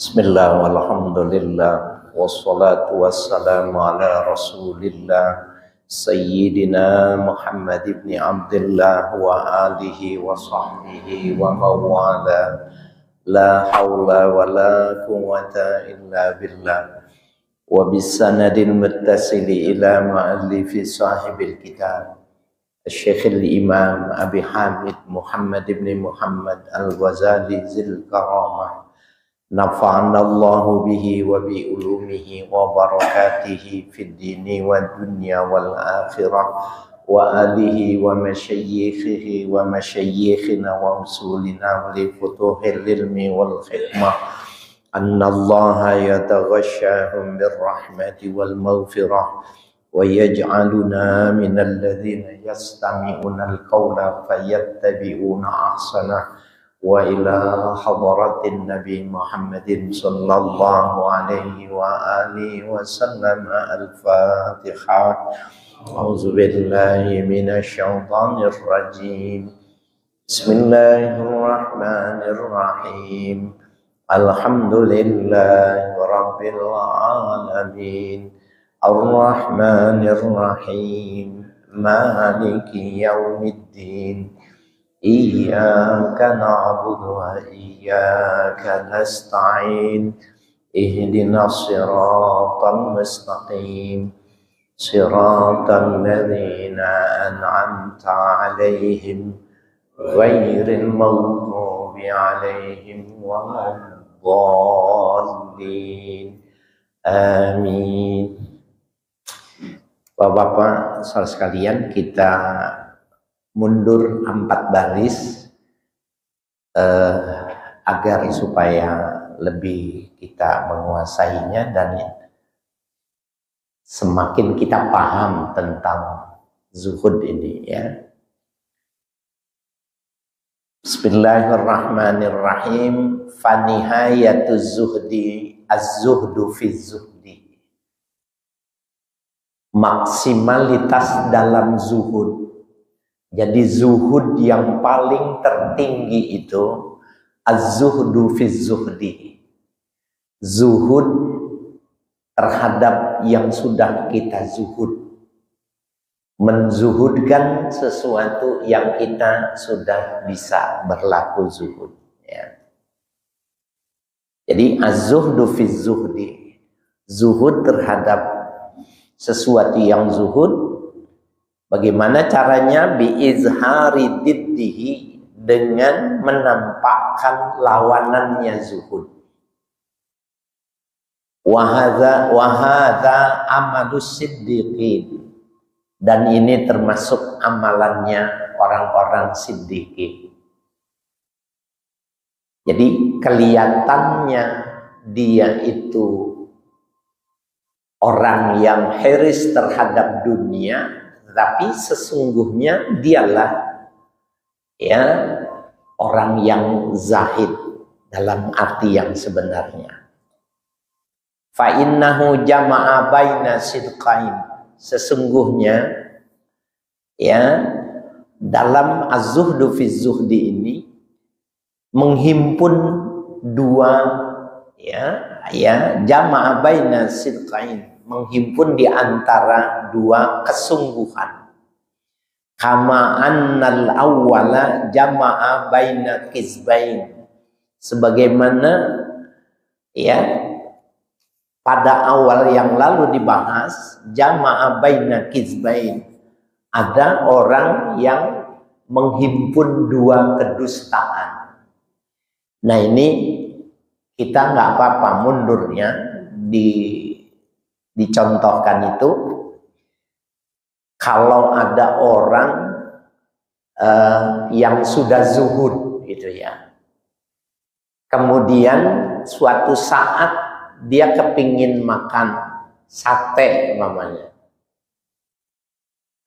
Bismillah walhamdulillah wassalatu wassalamu ala rasulillah Sayyidina Muhammad ibn Abdullah wa alihi wa sahbihi wa mawala la hawla wa la quwwata illa billah wa bisanadil muttasili ila ma'alifi sahibil kitab Syekh al-Imam Abi Hamid Muhammad ibn Muhammad al-Ghazali zil karamah nafa'ana Allahu bihi wa bi ulumihi wa barakatihi fid dini wa dunya wal akhirah wa alihi wa masyayikhihi wa masyayikhina wa usulina li futuhil ilmi wal khidmah anna Allaha yataghashahum birrahmati wal maghfirah wa yaj'aluna minal ladzina yastami'una al-qawla fayattabi'una ahsanah wa ila hadratin Nabi Muhammadin sallallahu alaihi wa alihi wa sallam al-Fatihah. A'udzu billahi minasy syaithanir rajim. Bismillahirrahmanirrahim. Alhamdulillahi rabbil alamin. Ar-Rahmanir Rahim. Maliki yaumiddin. Iyyaka na'budu wa iyyaka nasta'in. Ihdinas siratal mustaqim. Siratal ladzina an'amta 'alaihim ghairil maghdubi 'alaihim waladdallin. Amin. Bapak-bapak saudara sekalian, kita mundur 4 baris agar supaya lebih kita menguasainya dan semakin kita paham tentang zuhud ini, ya. Bismillahirrahmanirrahim. Fanihayatuz zuhdi az-zuhdu fi zuhdi. Maksimalitas dalam zuhud. Jadi zuhud yang paling tertinggi itu az-zuhdu fi zuhdi. Zuhud terhadap yang sudah kita zuhud. Menzuhudkan sesuatu yang kita sudah bisa berlaku zuhud, ya. Jadi az-zuhdu fi zuhdi. Zuhud terhadap sesuatu yang zuhud. Bagaimana caranya? Biizhari diddihi, dengan menampakkan lawanannya zuhud. Wahadha amalus siddiqin, dan ini termasuk amalannya orang-orang siddiqin. Jadi kelihatannya dia itu orang yang hiris terhadap dunia, tapi sesungguhnya dialah, ya, orang yang zahid dalam arti yang sebenarnya. Fa innahu jama'a baina sidqain. Sesungguhnya, ya, dalam az-zuhdu fi zuhdi ini menghimpun dua, ya, jama'a baina sidqain, menghimpun di antara dua kesungguhan. Kama annal awwala jama'a baina kizbain. Sebagaimana, ya, pada awal yang lalu dibahas jama'a baina kizbain. Ada orang yang menghimpun dua kedustaan. Nah, ini kita nggak apa-apa mundurnya dicontohkan itu. Kalau ada orang yang sudah zuhud gitu, ya, kemudian suatu saat dia kepingin makan sate namanya,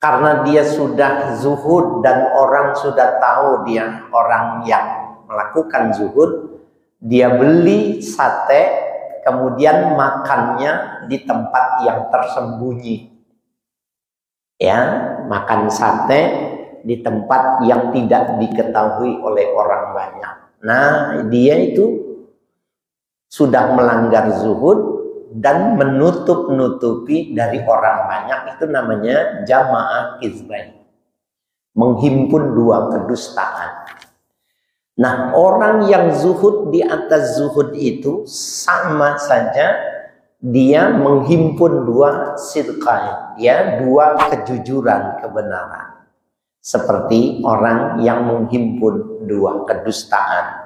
karena dia sudah zuhud dan orang sudah tahu dia orang yang melakukan zuhud, dia beli sate kemudian makannya di tempat yang tersembunyi, ya, makan sate di tempat yang tidak diketahui oleh orang banyak. Nah, dia itu sudah melanggar zuhud dan menutup-nutupi dari orang banyak, itu namanya jamaah kizbain, menghimpun dua kedustaan. Nah, orang yang zuhud di atas zuhud itu sama saja dia menghimpun dua sidqain, ya, dua kejujuran, kebenaran. Seperti orang yang menghimpun dua kedustaan.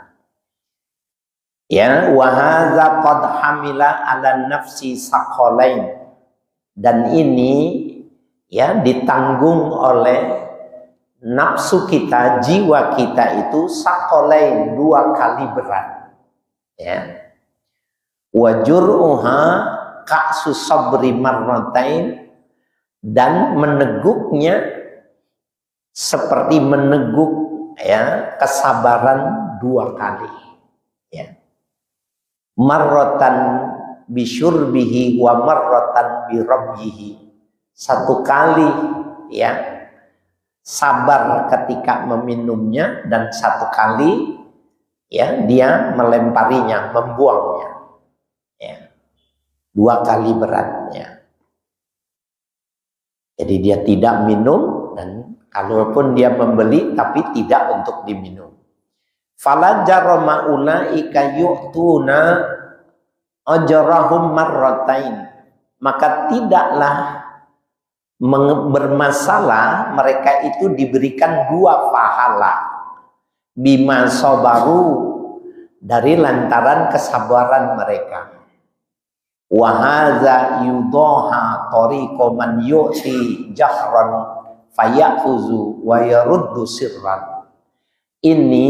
Ya, wa hadza qad hamila ala nafsi saqalain. Dan ini ya ditanggung oleh nafsu kita, jiwa kita itu saqalain, dua kali berat. Ya. Wa jur'uha ka'su sabri marratain, dan meneguknya seperti meneguk ya kesabaran dua kali, ya. Marratan bisyurbihi wa marratan birabbihi, satu kali ya sabar ketika meminumnya, dan satu kali ya dia melemparinya, membuangnya, ya. Dua kali beratnya. Jadi dia tidak minum, dan kalaupun dia membeli tapi tidak untuk diminum. Fala jarama ulaika yu'tuna ajrahum marratain, maka tidaklah bermasalah mereka itu diberikan dua pahala, bima sabaru, dari lantaran kesabaran mereka. Wa hadza yudaha tariqa man yu'ti jahran fayakhudhu wa yaruddu sirran. Ini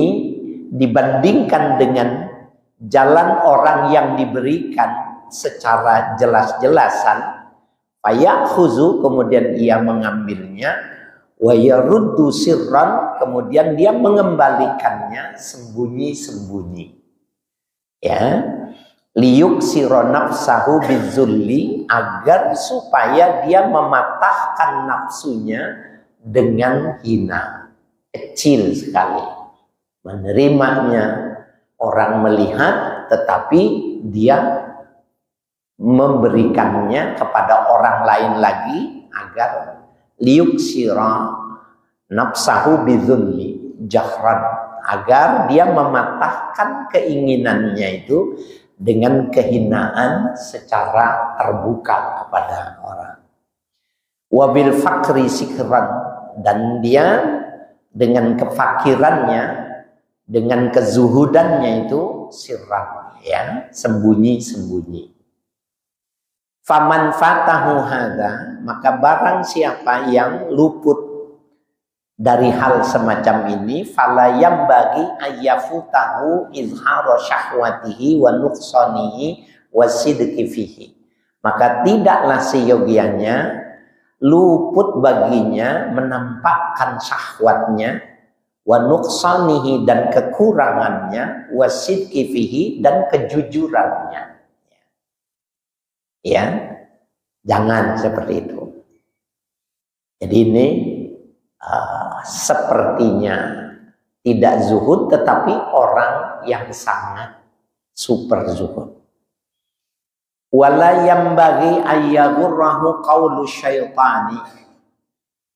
dibandingkan dengan jalan orang yang diberikan secara jelas-jelasan, fayakhudhu, kemudian ia mengambilnya, wa yaruddu sirran, kemudian dia mengembalikannya sembunyi-sembunyi, ya. Liyuksira nafsahu bizzulli, agar supaya dia mematahkan nafsunya dengan hina, kecil sekali, menerimanya orang melihat, tetapi dia memberikannya kepada orang lain lagi, agar liyuksira nafsahu bizzulli jahran, agar dia mematahkan keinginannya itu dengan kehinaan secara terbuka kepada orang. Wabil fakri sikran, dan dia dengan kefakirannya, dengan kezuhudannya itu sirran, ya, sembunyi-sembunyi. Faman fatahu hadza, maka barang siapa yang luput dari hal semacam ini, fala yambagi ayyafutahu izhara syahwatihi wa nuqsanihi wasidqi fihi, maka tidaklah seyogianya luput baginya menampakkan syahwatnya, wa nuqsanihi, dan kekurangannya, wasidqi fihi, dan kejujurannya, ya. Jangan seperti itu. Jadi ini sepertinya tidak zuhud, tetapi orang yang sangat super zuhud. Wala yambaghi ayyaghurrahu qaulu syaitani,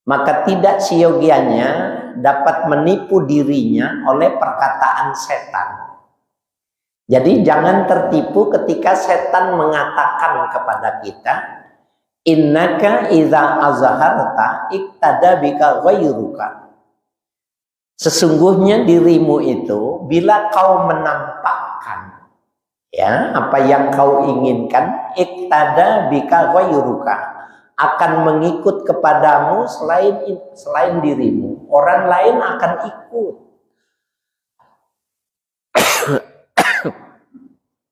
maka tidak seyogianya dapat menipu dirinya oleh perkataan setan. Jadi jangan tertipu ketika setan mengatakan kepada kita, innaka idza azharta iktada bika ghairuka, sesungguhnya dirimu itu bila kau menampakkan ya apa yang kau inginkan, iktada bika ghairuka, akan mengikut kepadamu selain dirimu, orang lain akan ikut.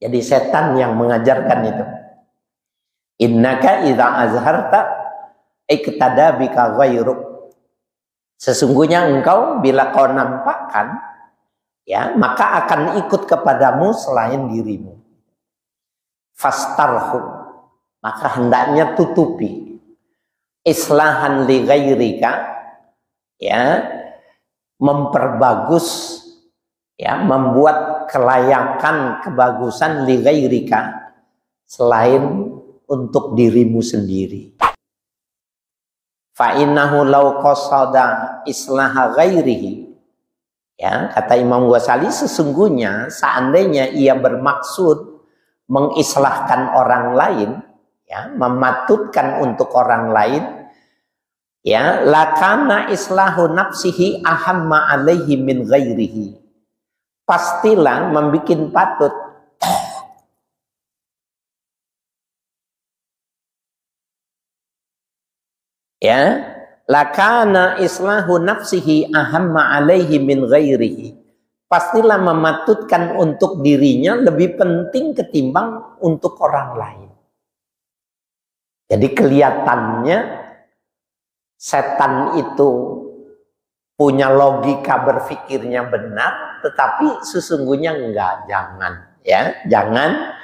Jadi setan yang mengajarkan itu. Innaka idza azharta iktada bika ghairuk, sesungguhnya engkau bila kau nampakkan ya maka akan ikut kepadamu selain dirimu. Fastarhu, maka hendaknya tutupi. Islahan li ghairika, ya, memperbagus ya, membuat kelayakan, kebagusan li ghairika, selain untuk dirimu sendiri. Fa innahu law qasada islaha ghairihi, ya, kata Imam Ghazali, sesungguhnya seandainya ia bermaksud mengislahkan orang lain, ya, mematutkan untuk orang lain, ya, lakana islahu nafsihi ahamma alaihi min ghairihi, pastilah membikin patut ya, lakana islahu nafsihi ahamma alaihi min ghairihi, pastilah mematutkan untuk dirinya lebih penting ketimbang untuk orang lain. Jadi kelihatannya setan itu punya logika berpikirnya benar, tetapi sesungguhnya enggak. Jangan, ya, jangan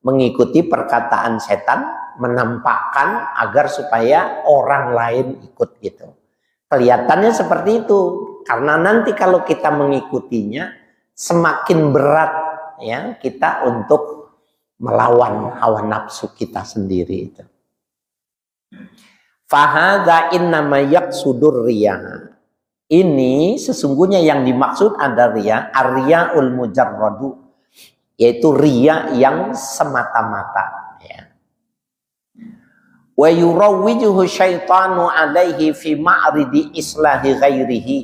mengikuti perkataan setan, menampakkan agar supaya orang lain ikut gitu. Kelihatannya seperti itu, karena nanti kalau kita mengikutinya semakin berat, ya, kita untuk melawan hawa nafsu kita sendiri itu. Fahadha innama yaqsudur riya. Ini sesungguhnya yang dimaksud ada riya, ar-riyaul mujarradu, yaitu riya yang semata-mata. Wa yurawwijuhu syaitanu alaihi fi ma'ridi islahi ghairihi,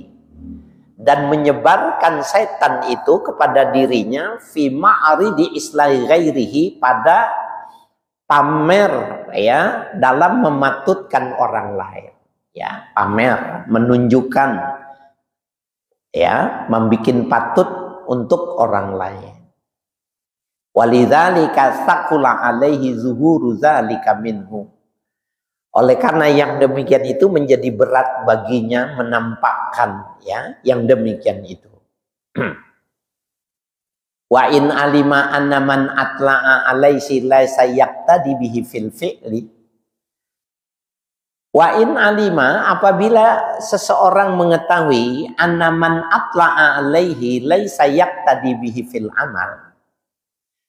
dan menyebarkan setan itu kepada dirinya fi ma'ridi islahi ghairihi, pada pamer, ya, dalam mematutkan orang lain, ya, pamer, menunjukkan, ya, membikin patut untuk orang lain. Walidzalika saqula alaihi zuhuru dzalika minhu. Oleh karena yang demikian itu menjadi berat baginya menampakkan, ya, yang demikian itu. Wa in alima anna man atla'a alaisi laisa yaqtadi bihi fil fi'li. Wa in alima, apabila seseorang mengetahui anna man atla'a alaihi laisa yaqtadi bihi fil amal,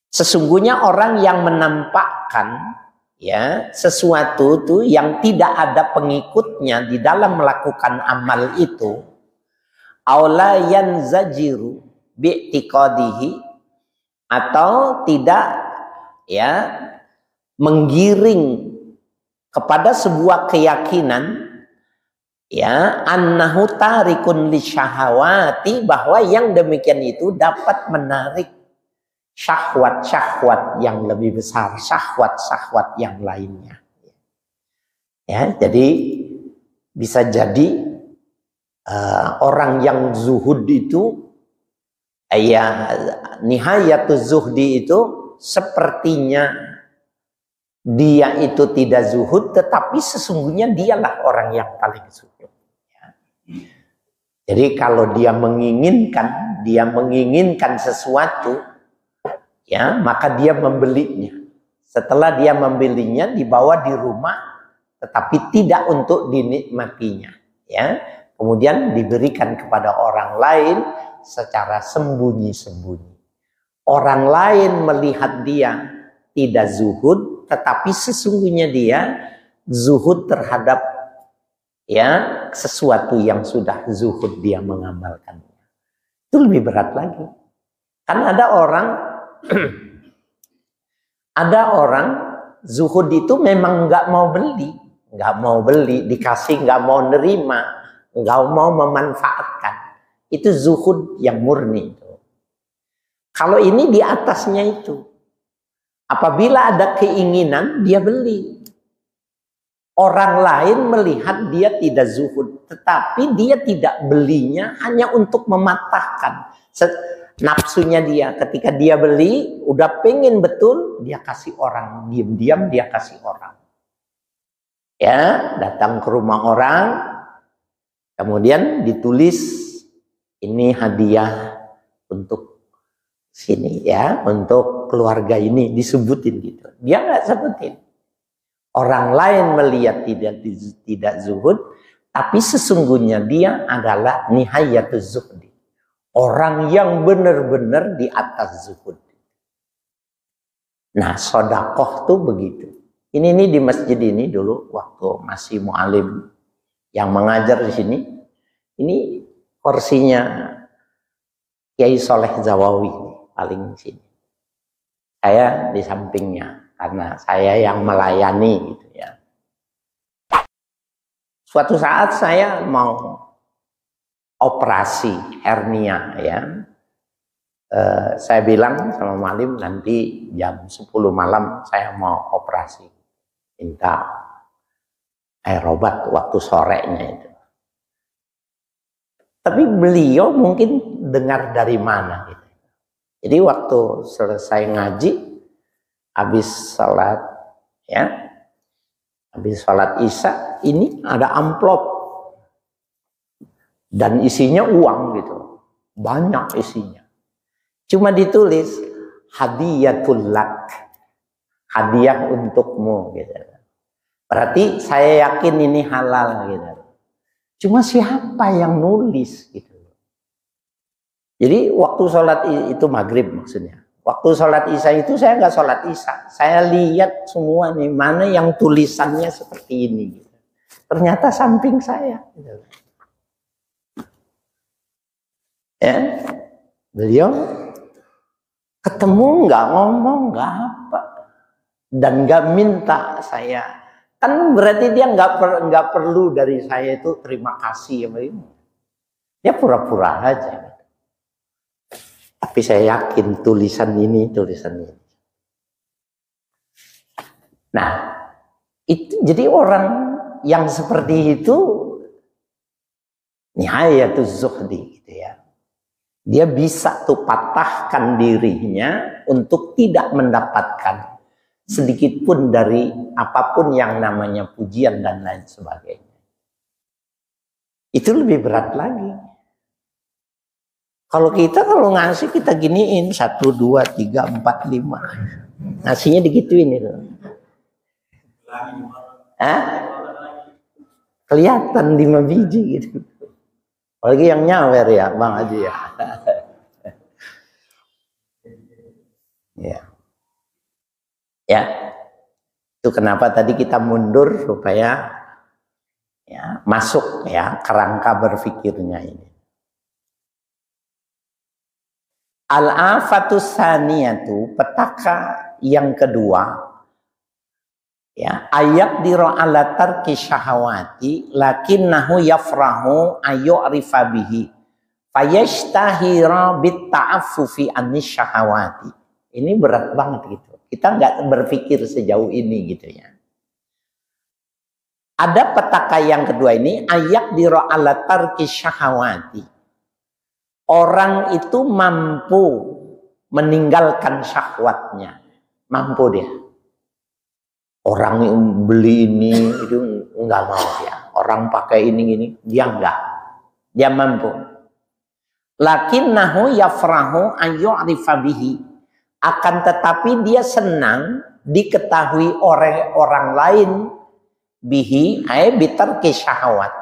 sesungguhnya orang yang menampakkan, ya, sesuatu itu yang tidak ada pengikutnya di dalam melakukan amal itu, aula yanzajiru bi'tiqadihi, atau tidak, ya, menggiring kepada sebuah keyakinan, ya, annahu tarikun lisyahawati, bahwa yang demikian itu dapat menarik syahwat-syahwat yang lebih besar, syahwat-syahwat yang lainnya. Ya, jadi bisa jadi orang yang zuhud itu, ya, nihayatuz zuhdi itu sepertinya dia itu tidak zuhud, tetapi sesungguhnya dialah orang yang paling zuhud. Ya. Jadi kalau dia menginginkan sesuatu, ya, maka dia membelinya. Setelah dia membelinya, dibawa di rumah, tetapi tidak untuk dinikmatinya, ya. Kemudian diberikan kepada orang lain secara sembunyi-sembunyi. Orang lain melihat dia tidak zuhud, tetapi sesungguhnya dia zuhud terhadap, ya, sesuatu yang sudah zuhud dia mengamalkannya. Itu lebih berat lagi. Kan ada orang zuhud itu memang nggak mau beli, dikasih nggak mau nerima, nggak mau memanfaatkan. Itu zuhud yang murni. Kalau ini di atasnya itu, apabila ada keinginan dia beli. Orang lain melihat dia tidak zuhud, tetapi dia tidak belinya hanya untuk mematahkan nafsunya dia. Ketika dia beli, udah pengen betul, dia kasih orang, diam-diam dia kasih orang. Ya, datang ke rumah orang, kemudian ditulis, ini hadiah untuk sini, ya, untuk keluarga ini, disebutin gitu. Dia nggak sebutin. Orang lain melihat tidak zuhud, tapi sesungguhnya dia adalah nihayatuz zuhdi. Orang yang benar-benar di atas zuhud. Nah, sodakoh tuh begitu. Ini di masjid ini dulu waktu masih mu'alim yang mengajar di sini. Ini kursinya Kiai Soleh Zawawi paling sini. Saya di sampingnya karena saya yang melayani gitu ya. Suatu saat saya mau operasi hernia ya. Saya bilang sama Malim nanti jam 10 malam saya mau operasi. Minta air obat waktu sorenya itu. Tapi beliau mungkin dengar dari mana gitu. Jadi waktu selesai ngaji, habis sholat ya, habis sholat isya, ini ada amplop dan isinya uang gitu, banyak isinya. Cuma ditulis hadiyatul lak, hadiah untukmu gitu. Berarti saya yakin ini halal gitu. Cuma siapa yang nulis gitu. Jadi waktu sholat itu maghrib maksudnya. Waktu sholat isya itu saya nggak sholat isya. Saya lihat semua nih mana yang tulisannya seperti ini. Gitu. Ternyata samping saya. Gitu. Ya, beliau ketemu nggak ngomong nggak apa dan nggak minta saya. Kan berarti dia nggak perlu dari saya itu terima kasih ya begini. Dia pura-pura aja. Tapi saya yakin tulisan ini. Nah, itu jadi orang yang seperti itu nihayatuz zuhdi gitu ya. Dia bisa tuh patahkan dirinya untuk tidak mendapatkan sedikit pun dari apapun yang namanya pujian dan lain sebagainya. Itu lebih berat lagi. Kalau ngasih kita giniin 1, 2, 3, 4, 5. Ngasihnya digituin itu. Hah? Kelihatan 5 biji gitu. Apalagi yang nyawer ya, Bang Haji ya. Ya. Ya. Itu kenapa tadi kita mundur supaya ya masuk ya kerangka berpikirnya ini. Al-afatus saniyatu, petaka yang kedua ya, ayat diro ala tarki syahawati lakinnahu yafrahu ayyurifa bihi fayashtahira bit ta'affufi anis syahawati. Ini berat banget gitu. Kita nggak berpikir sejauh ini gitu ya. Ada petaka yang kedua ini ayat diro ala tarki syahawati. Orang itu mampu meninggalkan syahwatnya, mampu dia. Orang yang beli ini itu enggak mau dia. Orang pakai ini dia enggak. Dia mampu. Lakinnahu yafrahu ayyurifa bihi. Akan tetapi dia senang diketahui oleh orang lain bihi ay bitarki syahwat.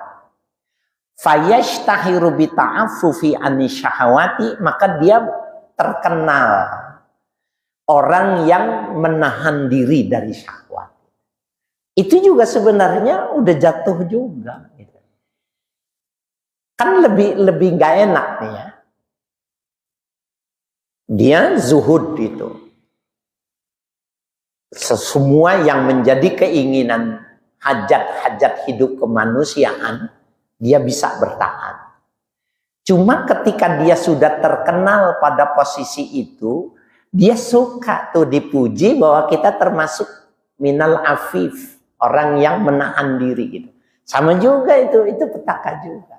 Fayashtahiru bita'affufi anis syahawati, maka dia terkenal orang yang menahan diri dari syahwat. Itu juga sebenarnya udah jatuh juga. Kan lebih nggak enak nih ya. Dia zuhud itu. Semua yang menjadi keinginan hajat-hajat hidup kemanusiaan, dia bisa bertahan. Cuma ketika dia sudah terkenal pada posisi itu, dia suka tuh dipuji bahwa kita termasuk minal afif, orang yang menahan diri gitu. Sama juga itu petaka juga.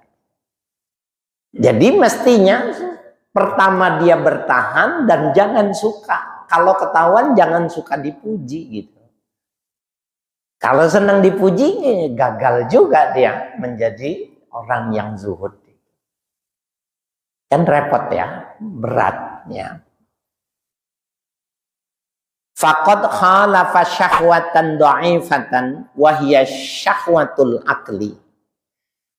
Jadi mestinya pertama dia bertahan dan jangan suka. Kalau ketahuan jangan suka dipuji gitu. Kalau senang dipuji gagal juga dia menjadi orang yang zuhud. Kan repot ya, beratnya. Faqad khalafa syahwatan dha'ifatan wa hiya syahwatul akli.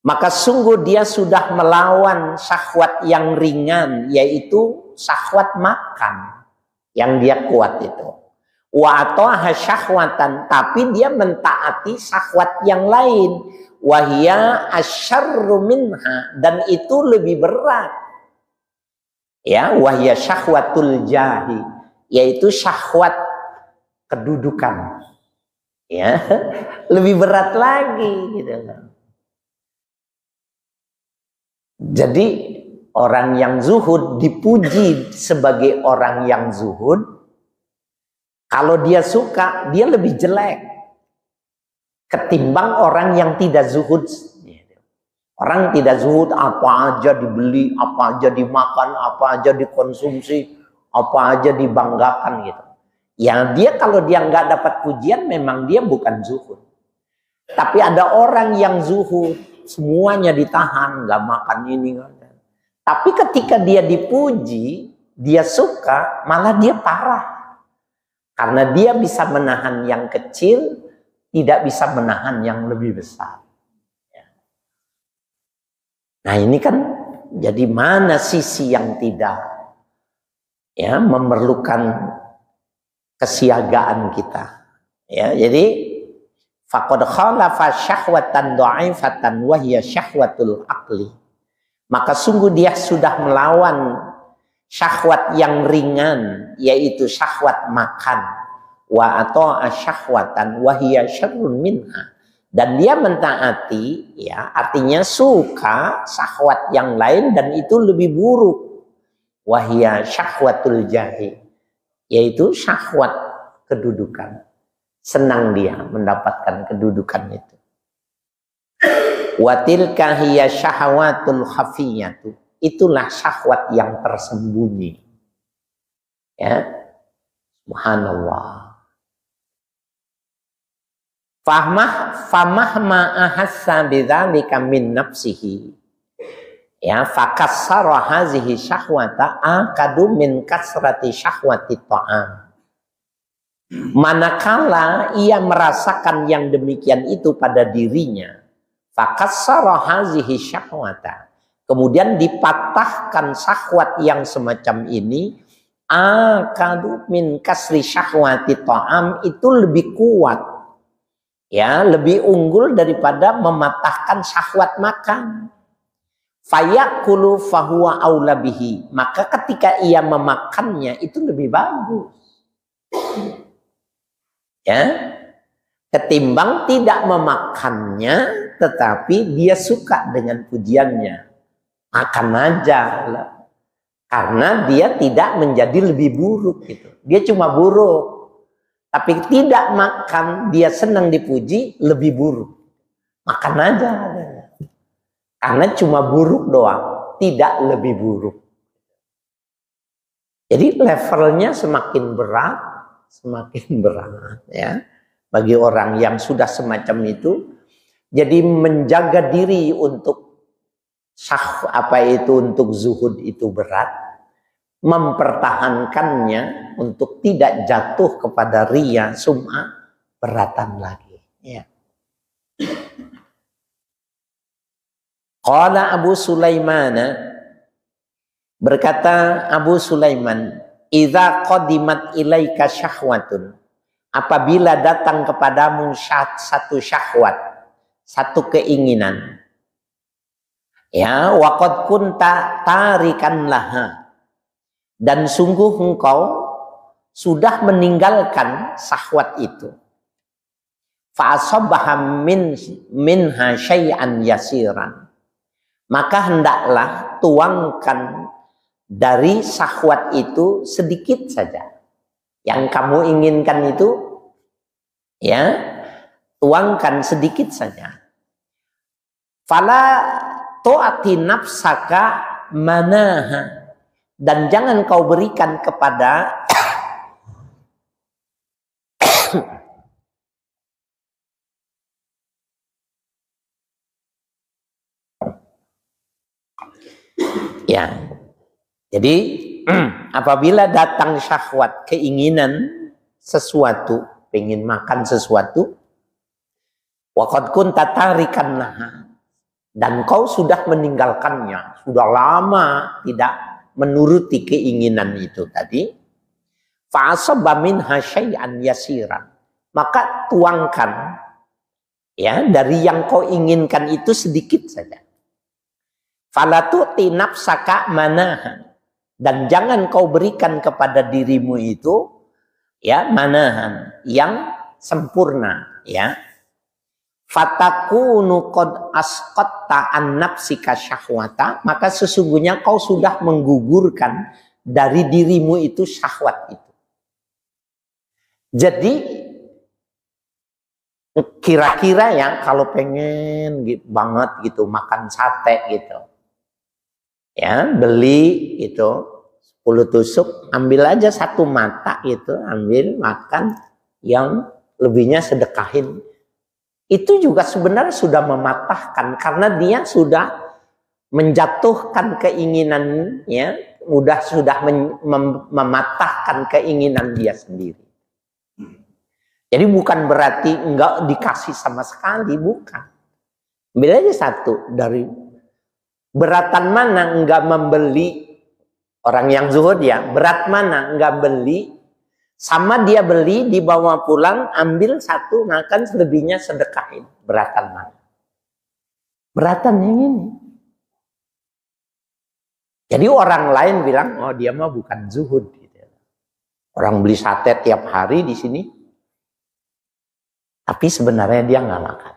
maka sungguh dia sudah melawan syahwat yang ringan, yaitu syahwat makan yang dia kuat itu. Wa ataha syahwatan, tapi dia mentaati syahwat yang lain. Wahia asyarru minha, dan itu lebih berat. Ya, wahia syahwatul jahi, yaitu syahwat kedudukan. Ya, lebih berat lagi gitu. Jadi orang yang zuhud dipuji sebagai orang yang zuhud. Kalau dia suka, dia lebih jelek ketimbang orang yang tidak zuhud. Orang tidak zuhud, apa aja dibeli, apa aja dimakan, apa aja dikonsumsi, apa aja dibanggakan gitu. Ya dia kalau dia nggak dapat pujian, memang dia bukan zuhud. Tapi ada orang yang zuhud, semuanya ditahan, nggak makan ini. Tapi ketika dia dipuji, dia suka, malah dia parah. Karena dia bisa menahan yang kecil, tidak bisa menahan yang lebih besar. Nah ini kan jadi mana sisi yang tidak memerlukan kesiagaan kita. Ya, jadi faqad khalafa syahwatan dha'ifatan wa hiya syahwatul aqli. Maka sungguh dia sudah melawan syahwat yang ringan, yaitu syahwat makan. Wa ata'a syahwatan wa hiya syarrun minha. Dan dia mentaati, ya, artinya suka syahwat yang lain dan itu lebih buruk. Wa hiya syahwatul jahi, yaitu syahwat kedudukan. Senang dia mendapatkan kedudukan itu. Wa tilka hiya syahwatul khafiyatu. Itulah syahwat yang tersembunyi. Ya. Subhanallah. Famahma ahassa bidzalika min nafsihi. Ya, fakassara hazihi syahwata akadu min kasrati syahwati ta'am. Manakala ia merasakan yang demikian itu pada dirinya, fakassara hazihi syahwata, kemudian dipatahkan syahwat yang semacam ini, akadu min kasri syahwati ta'am, itu lebih kuat, ya, lebih unggul daripada mematahkan syahwat makan. Fayakulu fahuwa aula bihi, maka ketika ia memakannya itu lebih bagus. Ya, ketimbang tidak memakannya tetapi dia suka dengan pujiannya, makan aja lah. Karena dia tidak menjadi lebih buruk gitu. Dia cuma buruk, tapi tidak makan dia senang dipuji, lebih buruk. Makan aja, karena cuma buruk doang, tidak lebih buruk. Jadi levelnya semakin berat ya bagi orang yang sudah semacam itu. Jadi menjaga diri untuk untuk zuhud itu berat, mempertahankannya untuk tidak jatuh kepada riya, sum'ah, beratan lagi. Ya. Qala Abu Sulaiman, berkata Abu Sulaiman, idza qadimat ilaika syahwatun, apabila datang kepadamu satu syahwat, satu keinginan, ya, waqad kunta tarikan laha, dan sungguh engkau sudah meninggalkan syahwat itu, fa asabbaha minha syai'an yasiran, maka hendaklah tuangkan dari syahwat itu sedikit saja. Yang kamu inginkan itu, ya, tuangkan sedikit saja. Fala tu'ati nafsaka manaha, dan jangan kau berikan kepada ya. Jadi apabila datang syahwat, keinginan sesuatu, pengen makan sesuatu, waqad kunta tarikan laha, dan kau sudah meninggalkannya, sudah lama tidak menuruti keinginan itu tadi, fa'asaba minha syai'an yasiran, maka tuangkan ya dari yang kau inginkan itu sedikit saja. Fala tu'ti nafsaka manahan, dan jangan kau berikan kepada dirimu itu ya manahan yang sempurna ya. Fatakunu qad asqatta an nafsika syahwata, maka sesungguhnya kau sudah menggugurkan dari dirimu itu syahwat itu. Jadi kira-kira ya kalau pengen banget gitu makan sate gitu, ya beli itu 10 tusuk, ambil aja 1 mata gitu, ambil makan, yang lebihnya sedekahin. Itu juga sebenarnya sudah mematahkan, karena dia sudah menjatuhkan keinginannya, sudah mematahkan keinginan dia sendiri. Jadi bukan berarti enggak dikasih sama sekali, bukan. Ambil aja 1 dari beratan mana enggak membeli, orang yang zuhud ya, berat mana enggak beli, sama dia beli, dibawa pulang, ambil 1, makan, selebihnya sedekahin. Beratan mana? Beratan yang ini. Jadi orang lain bilang, oh dia mah bukan zuhud. Gitu. Orang beli sate tiap hari di sini, tapi sebenarnya dia nggak makan.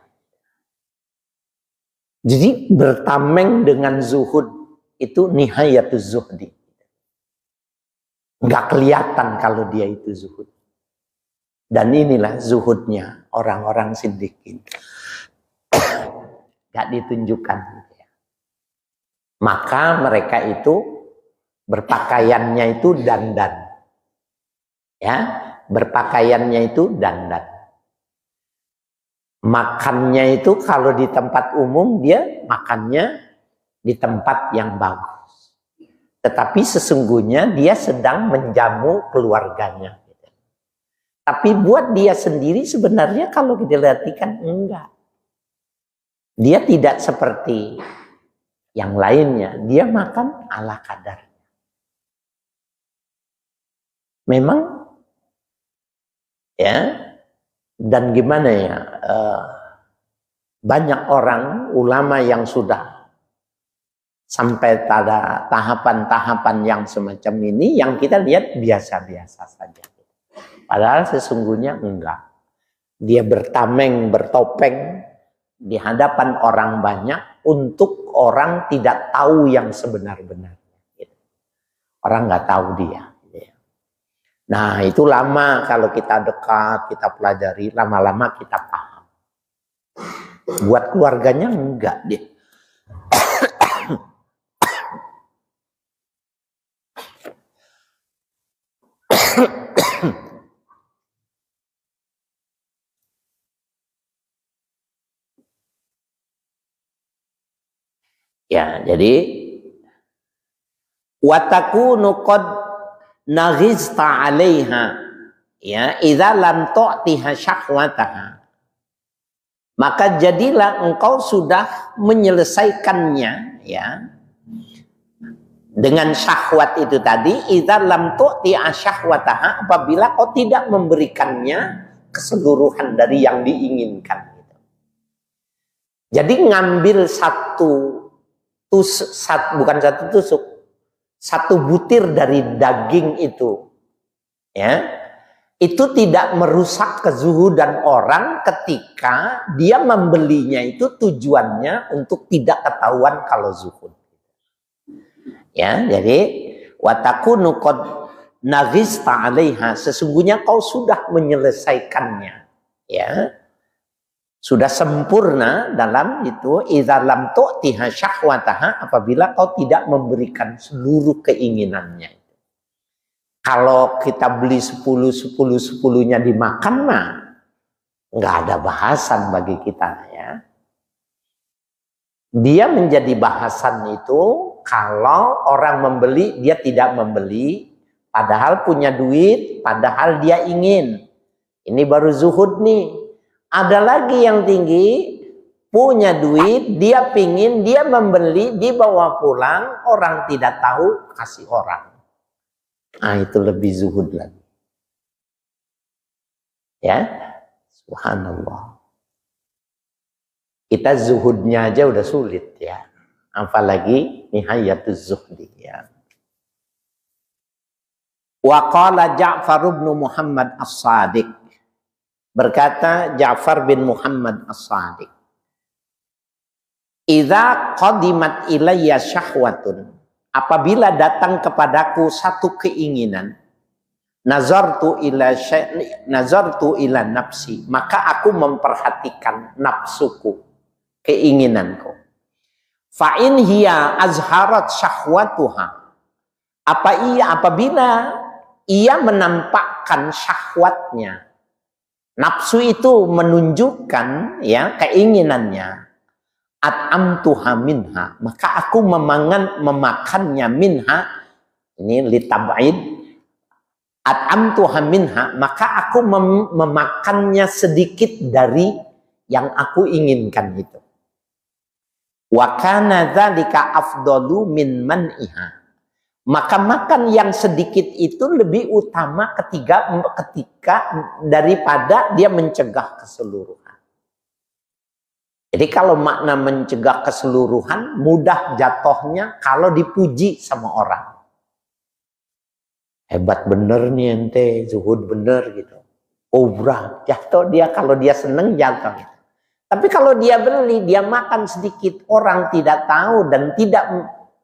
Jadi bertameng dengan zuhud itu nihayatuz zuhdi. Nggak kelihatan kalau dia itu zuhud. Dan inilah zuhudnya orang-orang siddiqin. Nggak ditunjukkan. Maka mereka itu berpakaiannya itu dandan. Ya, berpakaiannya itu dandan. Makannya itu kalau di tempat umum dia makannya di tempat yang bagus. Tetapi sesungguhnya dia sedang menjamu keluarganya. Tapi buat dia sendiri sebenarnya kalau kita perhatikan enggak. Dia tidak seperti yang lainnya. Dia makan ala kadarnya. Memang ya, dan gimana ya, banyak orang ulama yang sudah sampai pada tahapan-tahapan yang semacam ini, yang kita lihat biasa-biasa saja. Padahal sesungguhnya enggak. Dia bertameng, bertopeng di hadapan orang banyak untuk orang tidak tahu yang sebenar-benarnya. Orang nggak tahu dia. Nah itu lama kalau kita dekat, kita pelajari, lama-lama kita paham. Buat keluarganya enggak dia. Ya, jadi watakunu qad naghizta 'alaiha ya idza lam tu'tiha syahwataha, maka jadilah engkau sudah menyelesaikannya ya dengan syahwat itu tadi, idza lam tu'tiha syahwataha, apabila kau tidak memberikannya keseluruhan dari yang diinginkan. Jadi ngambil bukan satu tusuk, 1 butir dari daging itu, ya, itu tidak merusak kezuhudan orang ketika dia membelinya itu tujuannya untuk tidak ketahuan kalau zuhud. Ya, jadi watakunu qad naghizta 'alaiha, sesungguhnya kau sudah menyelesaikannya, ya. Sudah sempurna dalam itu, idza lam tu'tiha syahwataha, apabila kau tidak memberikan seluruh keinginannya. Kalau kita beli 10-10-10-nya dimakan mah nggak ada bahasan bagi kita ya. Dia menjadi bahasan itu kalau orang membeli dia tidak membeli, padahal punya duit, padahal dia ingin. Ini baru zuhud nih. Ada lagi yang tinggi, punya duit, dia pingin, dia membeli, dibawa pulang, orang tidak tahu, kasih orang. Nah, itu lebih zuhud lagi. Ya, subhanallah. Kita zuhudnya aja udah sulit ya. Apalagi nihayatuz zuhdi ya. Wa qala Ja'far bin Muhammad As-Sadiq. Berkata Ja'far bin Muhammad As-Sadiq. Idza qadimat ilayya syahwatun, apabila datang kepadaku satu keinginan, nazartu ila nafsi, maka aku memperhatikan nafsuku, keinginanku. Fa in hiya azharat syahwatuha, apabila ia menampakkan syahwatnya, nafsu itu menunjukkan ya keinginannya, at'amtuha minha, maka aku memakannya minha, ini litab'id, at'amtuha minha, maka aku memakannya sedikit dari yang aku inginkan itu. Wa kana dzalika afdalu min man'iha, maka makan yang sedikit itu lebih utama ketika daripada dia mencegah keseluruhan. Jadi kalau makna mencegah keseluruhan, mudah jatuhnya kalau dipuji sama orang. Hebat bener nih ente, zuhud bener gitu. Obrah, jatuh dia, kalau dia seneng jatuh gitu. Tapi kalau dia beli, dia makan sedikit, orang tidak tahu dan tidak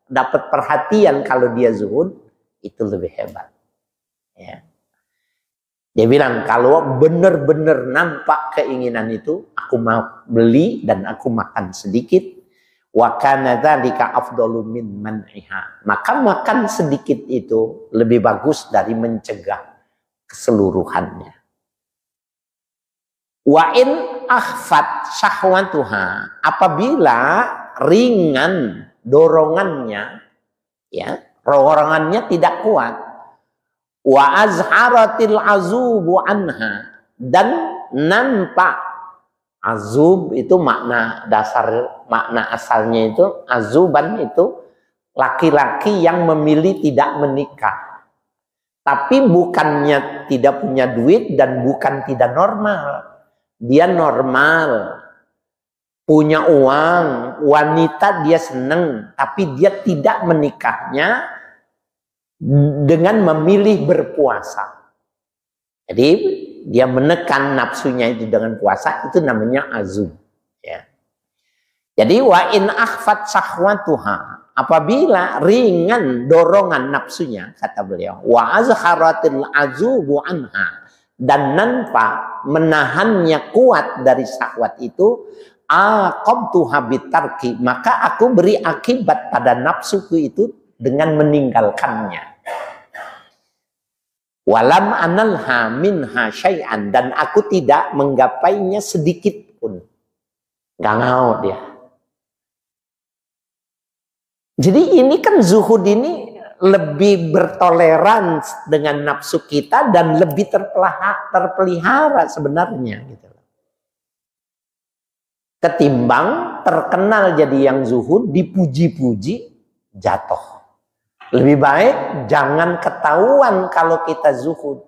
dapat perhatian kalau dia zuhud, itu lebih hebat. Ya. Dia bilang kalau benar-benar nampak keinginan itu, aku mau beli dan aku makan sedikit. Wa kana dzalika afdalu min man'iha. Maka makan sedikit itu lebih bagus dari mencegah keseluruhannya. Wa in akhfat syahwatuha, apabila ringan dorongannya, ya, dorongannya tidak kuat. Wa azharatil azubu anha, dan nampak, azub itu makna dasar, makna asalnya itu azuban itu laki-laki yang memilih tidak menikah, tapi bukannya tidak punya duit dan bukan tidak normal, dia normal, punya uang, wanita dia seneng, tapi dia tidak menikahnya dengan memilih berpuasa. Jadi dia menekan nafsunya itu dengan puasa, itu namanya azum. Ya. Jadi wa in akhfat syahwatuha, apabila ringan dorongan nafsunya, kata beliau, wa azharatil azubu anha, dan nampak menahannya kuat dari syahwat itu, aqabtuha bitarki, maka aku beri akibat pada nafsuku itu dengan meninggalkannya. Walam analha minha syai'an, dan aku tidak menggapainya sedikit pun. Gak mau dia. Jadi ini kan zuhud ini lebih bertoleransi dengan nafsu kita dan lebih terpelihara sebenarnya gitu. Ketimbang terkenal jadi yang zuhud, dipuji-puji, jatuh. Lebih baik jangan ketahuan kalau kita zuhud.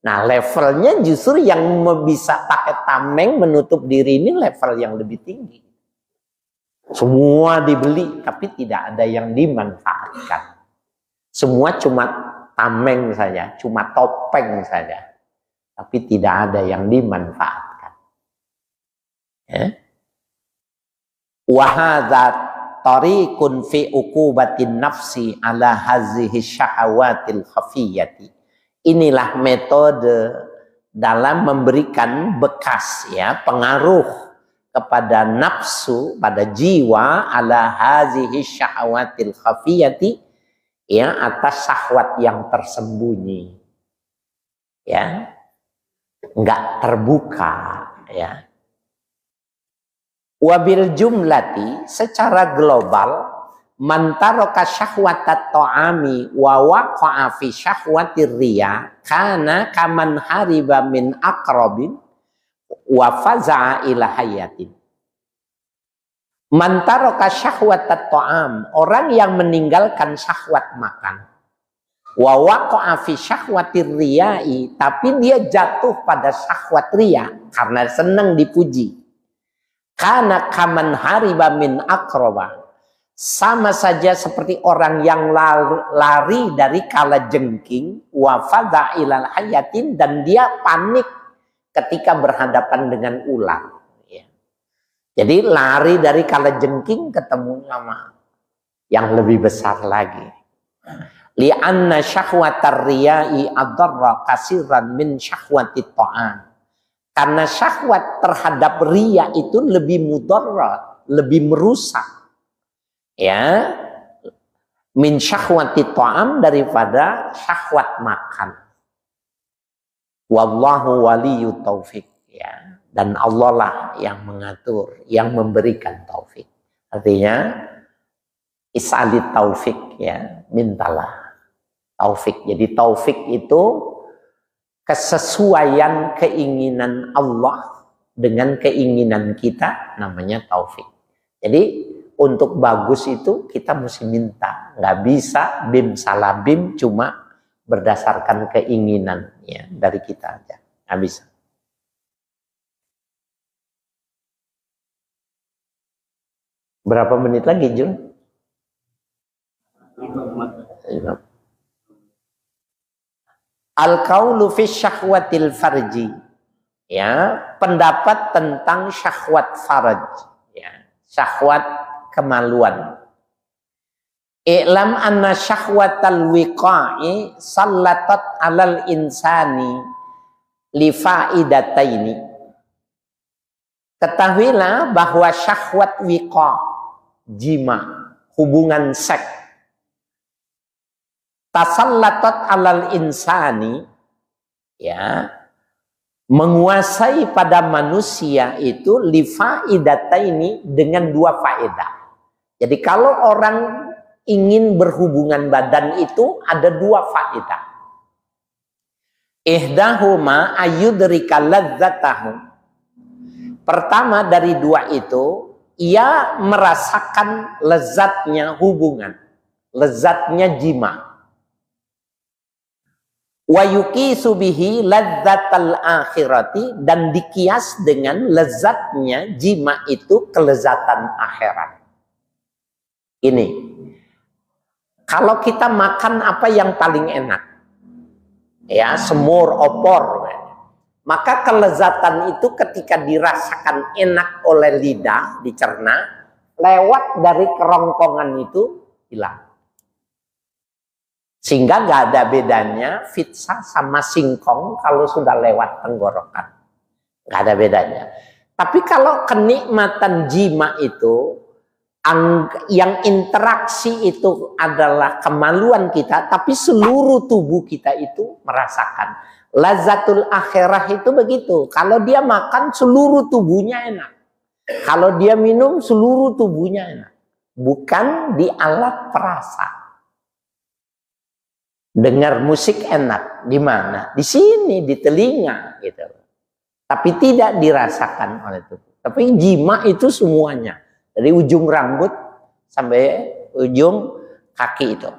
Nah, levelnya justru yang bisa pakai tameng menutup diri ini level yang lebih tinggi. Semua dibeli tapi tidak ada yang dimanfaatkan. Semua cuma tameng saja, cuma topeng saja, tapi tidak ada yang dimanfaatkan. Ya. Wahadzat tariqun fi uqubatin nafsi ala hazihi syahawatil khafiyati. Inilah metode dalam memberikan bekas, ya, pengaruh kepada nafsu, pada jiwa, ala hazihi syahawatil khafiyati, ya, atas syahwat yang tersembunyi, ya, enggak terbuka, ya. Wabil jumlati, secara global, mantaroka syahwatat ta'ami wa waqa'a fi syahwatir riya kana kaman hariba min aqrabin wa faza'a ila hayatin. Man taraka syahwatat ta'am, orang yang meninggalkan syahwat makan. Wa waqa'a fi syahwatir riya'i, tapi dia jatuh pada syahwat riya karena senang dipuji. Kana kaman hariba min aqraba, sama saja seperti orang yang lari dari kalajengking, wa fadha ilal hayatin, dan dia panik ketika berhadapan dengan ular. Jadi lari dari kalajengking ketemu sama yang lebih besar lagi. Li'anna syahwatar riya'i adarra kasiran min syahwatit ta'am. Karena syahwat terhadap riya itu lebih mudarat, lebih merusak. Ya, min syahwatit ta'am daripada syahwat makan. Wallahu waliyut taufik. Ya. Dan Allah lah yang mengatur, yang memberikan taufik. Artinya is'alit taufik, ya, mintalah taufik. Jadi taufik itu kesesuaian keinginan Allah dengan keinginan kita, namanya taufik. Jadi untuk bagus itu kita mesti minta, nggak bisa bim salah bim cuma berdasarkan keinginan ya dari kita aja, nggak bisa. Berapa menit lagi, Jun? 5. Al-qaulu fi syahwatil farji. Ya, pendapat tentang syahwat farj, ya, syahwat kemaluan. I'lam anna syahwatal wiqa'i sallatat 'alal insani li faidataini. Ketahuilah bahwa syahwat wiqa, jima, hubungan seks, tasallatat 'alal insani, ya, menguasai pada manusia itu li faidataini, dengan 2 faedah. Jadi kalau orang ingin berhubungan badan itu ada 2 faedah. Ihdahuma ayyudrika ladzatahu. Pertama dari 2 itu, ia merasakan lezatnya hubungan, lezatnya jima. Wa yuqisu bihi ladzatal akhirati, dan dikias dengan lezatnya jima itu kelezatan akhirat. Ini, kalau kita makan apa yang paling enak? Ya, semur, opor. Maka kelezatan itu ketika dirasakan enak oleh lidah, dicerna, lewat dari kerongkongan itu hilang. Sehingga gak ada bedanya pizza sama singkong kalau sudah lewat tenggorokan. Gak ada bedanya. Tapi kalau kenikmatan jima itu, yang interaksi itu adalah kemaluan kita, tapi seluruh tubuh kita itu merasakan. Lazatul akhirah itu begitu. Kalau dia makan seluruh tubuhnya enak. Kalau dia minum seluruh tubuhnya enak. Bukan di alat perasa. Dengar musik enak di mana? Di sini, di telinga gitu. Tapi tidak dirasakan oleh tubuh. Tapi jima itu semuanya. Dari ujung rambut sampai ujung kaki itu.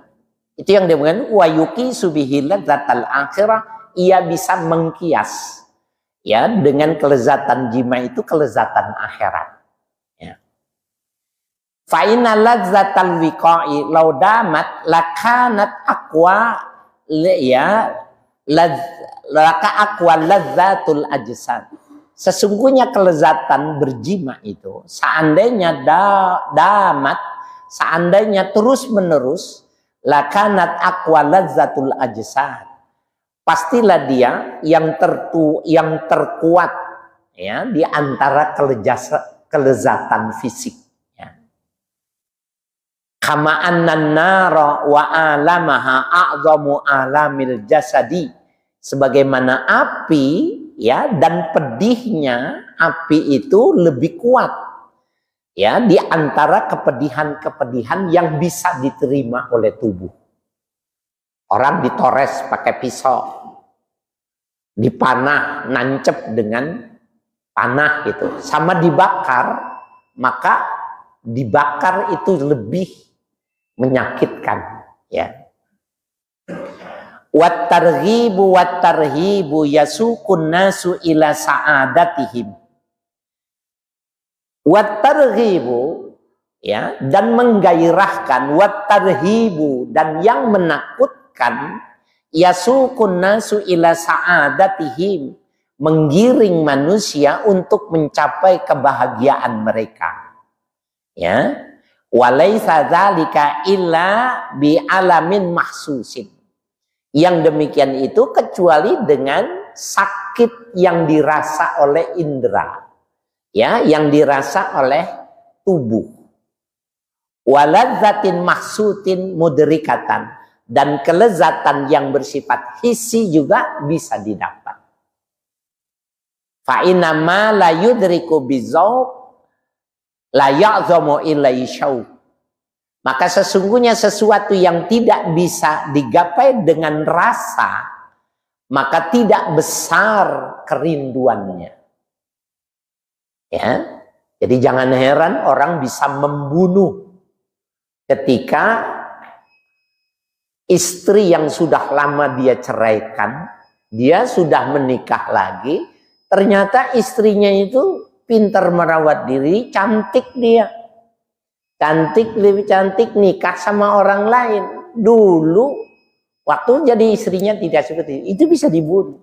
Itu yang dimaksud wa yuqisu bihi ladzatal akhirah. Ia bisa mengkias ya dengan kelezatan jima itu kelezatan akhirat. Ya. Fa inna ladzatal wiqa'i law damat lakanat aqwa, ya, laka aqwa ladzatul ajsad. Sesungguhnya kelezatan berjima itu seandainya damat, seandainya terus menerus, lakanat aqwa ladzatul ajsad. Pastilah dia yang terkuat ya di antara kelezatan fisik. Ya. Kama annan nara wa alamaha a'zamu alamil jasadi. Sebagaimana api ya dan pedihnya api itu lebih kuat ya di antara kepedihan-kepedihan yang bisa diterima oleh tubuh. Orang ditores pakai pisau, dipanah, nancep dengan panah gitu, sama dibakar, maka dibakar itu lebih menyakitkan, ya. Wat-targhibu yasukun nasu ila sa'adatihim. Wat-targhibu, ya, dan menggairahkan, wat-tarhibu, dan yang menakutkan, yasukun nasu ila sa'adatihim, menggiring manusia untuk mencapai kebahagiaan mereka, ya. Walaisa dzalika illa bi alamin mahsusin. Yang demikian itu kecuali dengan sakit yang dirasa oleh indera, ya, yang dirasa oleh tubuh. Waladzatin mahsutin mudrikatan, dan kelezatan yang bersifat hissi juga bisa didapat. Fa inna ma la yudriku bizauq la ya'zamu ilai syauq. Maka sesungguhnya sesuatu yang tidak bisa digapai dengan rasa, maka tidak besar kerinduannya. Ya, jadi jangan heran orang bisa membunuh ketika istri yang sudah lama dia ceraikan, dia sudah menikah lagi, ternyata istrinya itu pintar merawat diri, cantik dia. Cantik, lebih cantik, nikah sama orang lain. Dulu waktu jadi istrinya tidak seperti itu bisa dibunuh.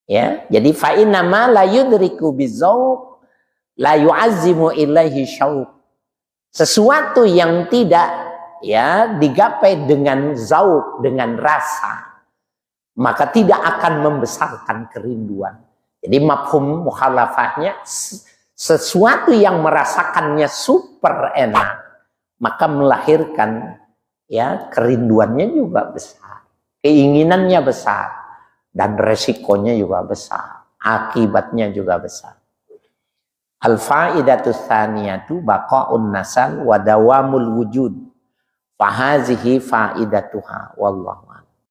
Ya, jadi fa inna ma la yudriku bizauq la yu'azzimu ilaihi syauq. Sesuatu yang tidak, ya, digapai dengan zauq, dengan rasa, maka tidak akan membesarkan kerinduan. Jadi mafhum mukhalafahnya, sesuatu yang merasakannya super enak, maka melahirkan, ya, kerinduannya juga besar, keinginannya besar, dan resikonya juga besar, akibatnya juga besar. Al-faidatu tsaniyatu baqa'un nasal wa dawamul wujud. Fahazihi faidatuha wallahu